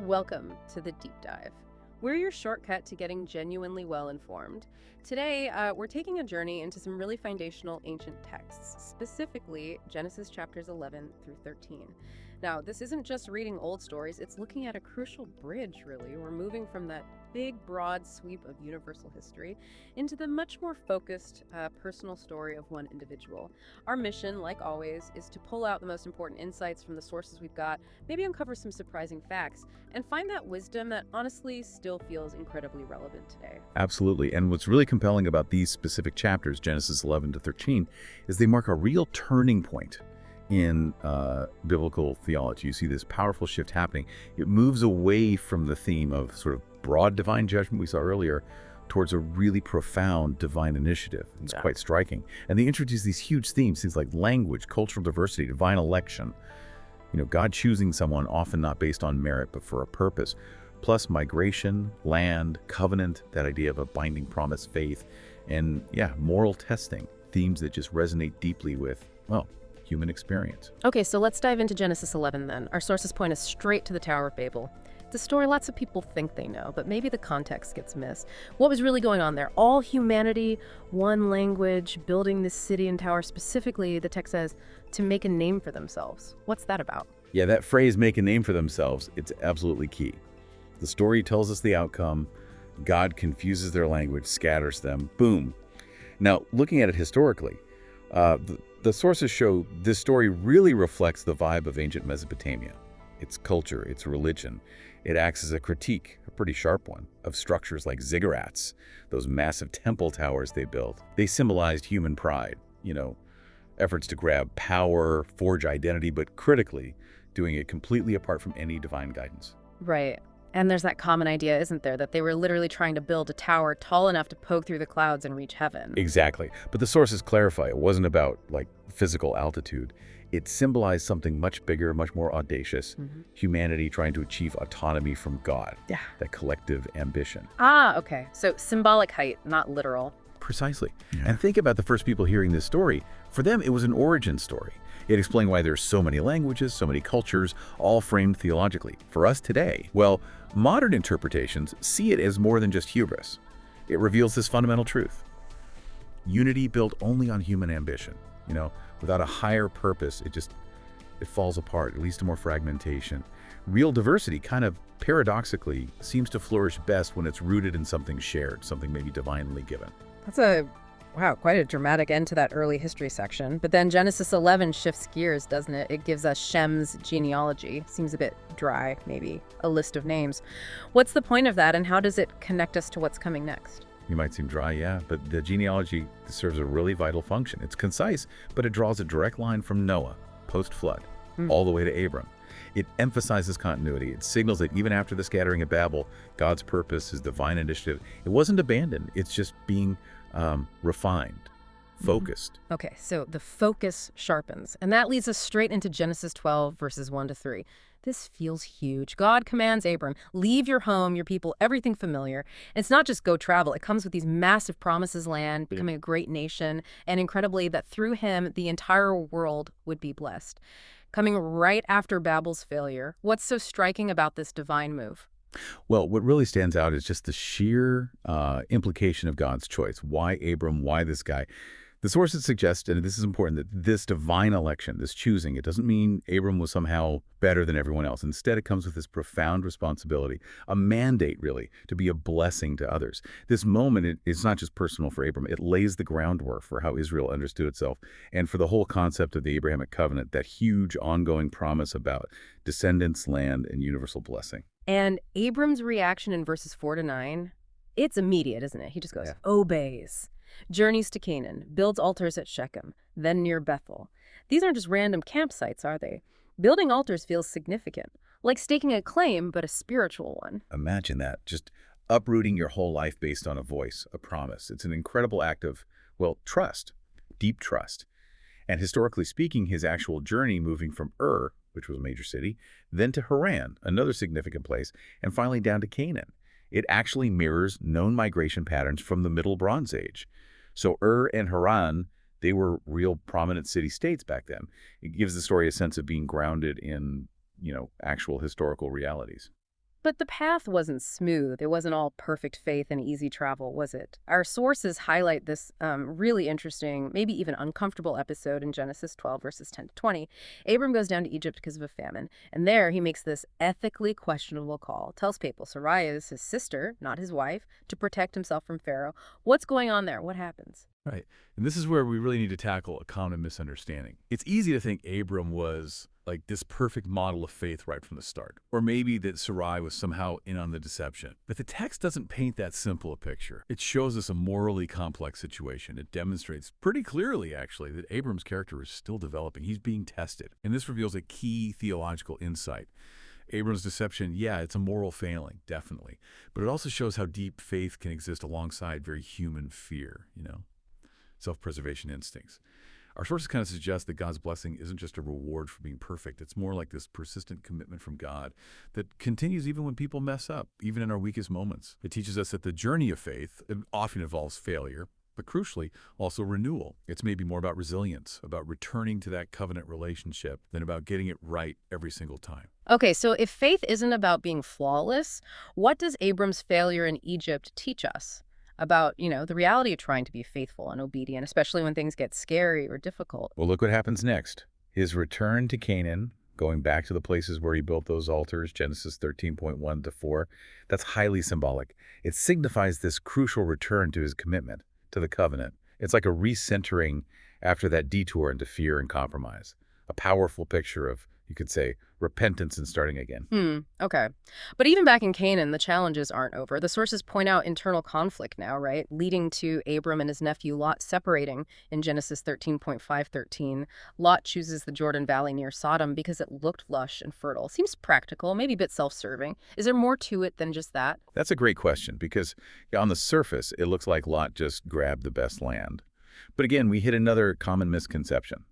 Welcome to the Deep Dive. We're your shortcut to getting genuinely well-informed. Today, we're taking a journey into some really foundational ancient texts, specifically Genesis chapters 11 through 13. Now, this isn't just reading old stories, it's looking at a crucial bridge, really. We're moving from that big, broad sweep of universal history into the much more focused, personal story of one individual. Our mission, like always, is to pull out the most important insights from the sources we've got, maybe uncover some surprising facts, and find that wisdom that honestly still feels incredibly relevant today. Absolutely. And what's really compelling about these specific chapters, Genesis 11 to 13, is they mark a real turning point in biblical theology. You see this powerful shift happening. It moves away from the theme of sort of broad divine judgment we saw earlier towards a really profound divine initiative. It's quite striking. And they introduce these huge themes, things like language, cultural diversity, divine election. You know, God choosing someone often not based on merit, but for a purpose. Plus migration, land, covenant, that idea of a binding promise, faith, and moral testing, themes that just resonate deeply with, well, human experience. Okay, so let's dive into Genesis 11 then. Our sources point us straight to the Tower of Babel. It's a story lots of people think they know, but maybe the context gets missed. What was really going on there? All humanity, one language, building this city and tower, specifically, the text says, to make a name for themselves. What's that about? Yeah, that phrase, make a name for themselves, it's absolutely key. The story tells us the outcome. God confuses their language, scatters them, boom. Now, looking at it historically, the sources show this story really reflects the vibe of ancient Mesopotamia. Its culture, its religion. It acts as a critique, a pretty sharp one, of structures like ziggurats, those massive temple towers they built. They symbolized human pride, efforts to grab power, forge identity, but critically, doing it completely apart from any divine guidance. Right. And there's that common idea, isn't there, that they were literally trying to build a tower tall enough to poke through the clouds and reach heaven. Exactly. But the sources clarify it wasn't about, physical altitude. It symbolized something much bigger, much more audacious, humanity trying to achieve autonomy from God. Yeah. That collective ambition. Ah, okay. So symbolic height, not literal. Precisely. Yeah. And think about the first people hearing this story. For them, it was an origin story. It explained why there's so many languages, so many cultures, all framed theologically. For us today, well, modern interpretations see it as more than just hubris. It reveals this fundamental truth. Unity built only on human ambition. Without a higher purpose, it falls apart. It leads to more fragmentation. Real diversity kind of paradoxically seems to flourish best when it's rooted in something shared, something maybe divinely given. That's quite a dramatic end to that early history section. But then Genesis 11 shifts gears, doesn't it? It gives us Shem's genealogy. Seems a bit dry, maybe. A list of names. What's the point of that, and how does it connect us to what's coming next? You might seem dry, yeah, but the genealogy serves a really vital function. It's concise, but it draws a direct line from Noah, post-flood, all the way to Abram. It emphasizes continuity. It signals that even after the scattering of Babel, God's purpose, his divine initiative, it wasn't abandoned. It's just being refined, focused. Okay, so the focus sharpens, and that leads us straight into Genesis 12, verses 1 to 3. This feels huge. God commands Abram, leave your home, your people, everything familiar. And it's not just go travel. It comes with these massive promises, land, becoming a great nation, and incredibly that through him, the entire world would be blessed. Coming right after Babel's failure, what's so striking about this divine move? Well, what really stands out is just the sheer implication of God's choice. Why Abram? Why this guy? The sources suggest, and this is important, that this divine election, this choosing, it doesn't mean Abram was somehow better than everyone else. Instead, it comes with this profound responsibility, a mandate, really, to be a blessing to others. This moment is not just personal for Abram. It lays the groundwork for how Israel understood itself and for the whole concept of the Abrahamic covenant, that huge ongoing promise about descendants, land, and universal blessing. And Abram's reaction in verses 4 to 9, it's immediate, isn't it? He just goes, obeys. Journeys to Canaan, builds altars at Shechem, then near Bethel. These aren't just random campsites, are they? Building altars feels significant, like staking a claim, but a spiritual one. Imagine that, just uprooting your whole life based on a voice, a promise. It's an incredible act of, trust, deep trust. And historically speaking, his actual journey moving from Ur, which was a major city, then to Haran, another significant place, and finally down to Canaan. It actually mirrors known migration patterns from the Middle Bronze Age. So Ur and Haran, they were real prominent city-states back then. It gives the story a sense of being grounded in, actual historical realities. But the path wasn't smooth. It wasn't all perfect faith and easy travel, was it? Our sources highlight this really interesting, maybe even uncomfortable episode in Genesis 12, verses 10 to 20. Abram goes down to Egypt because of a famine, and there he makes this ethically questionable call. Tells people Sarai is his sister, not his wife, to protect himself from Pharaoh. What's going on there? What happens? Right. And this is where we really need to tackle a common misunderstanding. It's easy to think Abram was like this perfect model of faith right from the start. Or maybe that Sarai was somehow in on the deception. But the text doesn't paint that simple a picture. It shows us a morally complex situation. It demonstrates pretty clearly, actually, that Abram's character is still developing. He's being tested. And this reveals a key theological insight. Abram's deception, yeah, it's a moral failing, definitely. But it also shows how deep faith can exist alongside very human fear, self-preservation instincts. Our sources kind of suggest that God's blessing isn't just a reward for being perfect. It's more like this persistent commitment from God that continues even when people mess up, even in our weakest moments. It teaches us that the journey of faith often involves failure, but crucially, also renewal. It's maybe more about resilience, about returning to that covenant relationship than about getting it right every single time. Okay, so if faith isn't about being flawless, what does Abram's failure in Egypt teach us about, the reality of trying to be faithful and obedient, especially when things get scary or difficult? Well, look what happens next. His return to Canaan, going back to the places where he built those altars, Genesis 13.1 to 4, that's highly symbolic. It signifies this crucial return to his commitment, to the covenant. It's like a recentering after that detour into fear and compromise. A powerful picture of, you could say, repentance and starting again. Okay. But even back in Canaan, the challenges aren't over. The sources point out internal conflict now, right? Leading to Abram and his nephew Lot separating in Genesis 13.5-13. Lot chooses the Jordan Valley near Sodom because it looked lush and fertile. Seems practical, maybe a bit self-serving. Is there more to it than just that? That's a great question because on the surface, it looks like Lot just grabbed the best land. But again, we hit another common misconception,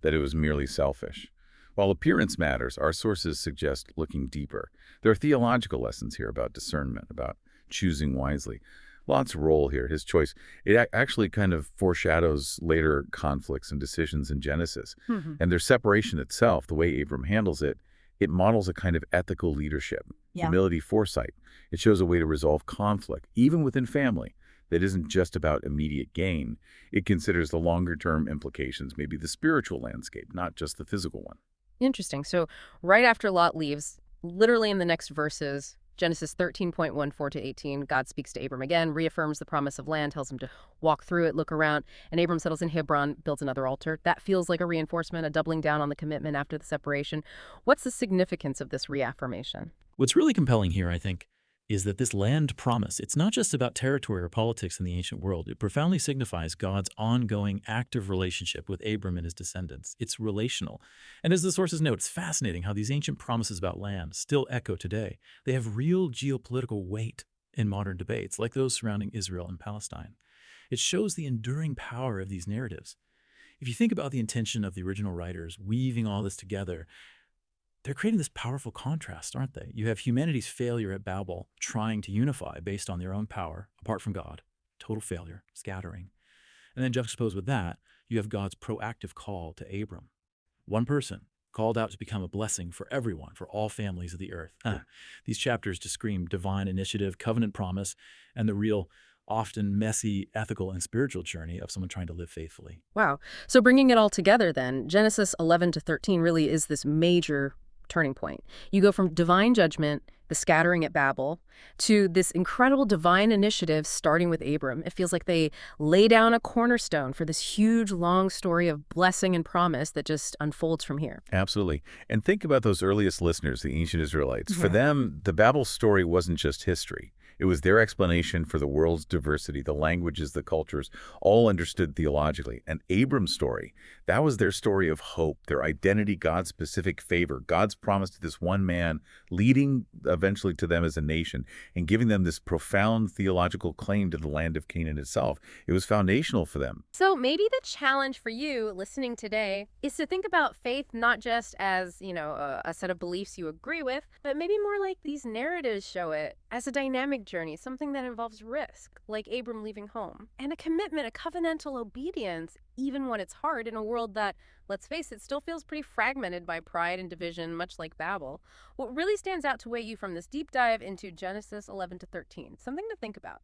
that it was merely selfish. While appearance matters, our sources suggest looking deeper. There are theological lessons here about discernment, about choosing wisely. Lot's role here, his choice, it actually kind of foreshadows later conflicts and decisions in Genesis. And their separation itself, the way Abram handles it, it models a kind of ethical leadership, humility, foresight. It shows a way to resolve conflict, even within family, that isn't just about immediate gain. It considers the longer-term implications, maybe the spiritual landscape, not just the physical one. Interesting. So right after Lot leaves, literally in the next verses, Genesis 13.14-18, God speaks to Abram again, reaffirms the promise of land, tells him to walk through it, look around, and Abram settles in Hebron, builds another altar. That feels like a reinforcement, a doubling down on the commitment after the separation. What's the significance of this reaffirmation? What's really compelling here, I think, is that this land promise, it's not just about territory or politics in the ancient world. It profoundly signifies God's ongoing active relationship with Abram and his descendants. It's relational. And as the sources note, it's fascinating how these ancient promises about land still echo today. They have real geopolitical weight in modern debates, like those surrounding Israel and Palestine. It shows the enduring power of these narratives. If you think about the intention of the original writers weaving all this together, they're creating this powerful contrast, aren't they? You have humanity's failure at Babel, trying to unify based on their own power, apart from God, total failure, scattering. And then juxtaposed with that, you have God's proactive call to Abram, one person called out to become a blessing for everyone, for all families of the earth. These chapters just scream divine initiative, covenant promise, and the real, often messy, ethical and spiritual journey of someone trying to live faithfully. Wow. So bringing it all together then, Genesis 11-13 really is this major turning point. You go from divine judgment, the scattering at Babel, to this incredible divine initiative starting with Abram. It feels like they lay down a cornerstone for this huge, long story of blessing and promise that just unfolds from here. Absolutely. And think about those earliest listeners, the ancient Israelites. For them, the Babel story wasn't just history. It was their explanation for the world's diversity, the languages, the cultures, all understood theologically. And Abram's story, that was their story of hope, their identity, God's specific favor, God's promise to this one man, leading eventually to them as a nation and giving them this profound theological claim to the land of Canaan itself. It was foundational for them. So maybe the challenge for you listening today is to think about faith not just as, a set of beliefs you agree with, but maybe more like these narratives show it as a dynamic journey, something that involves risk, like Abram leaving home, and a commitment, a covenantal obedience, even when it's hard in a world that let's face it, still feels pretty fragmented by pride and division, much like Babel. What really stands out to weigh you from this deep dive into Genesis 11 to 13? Something to think about.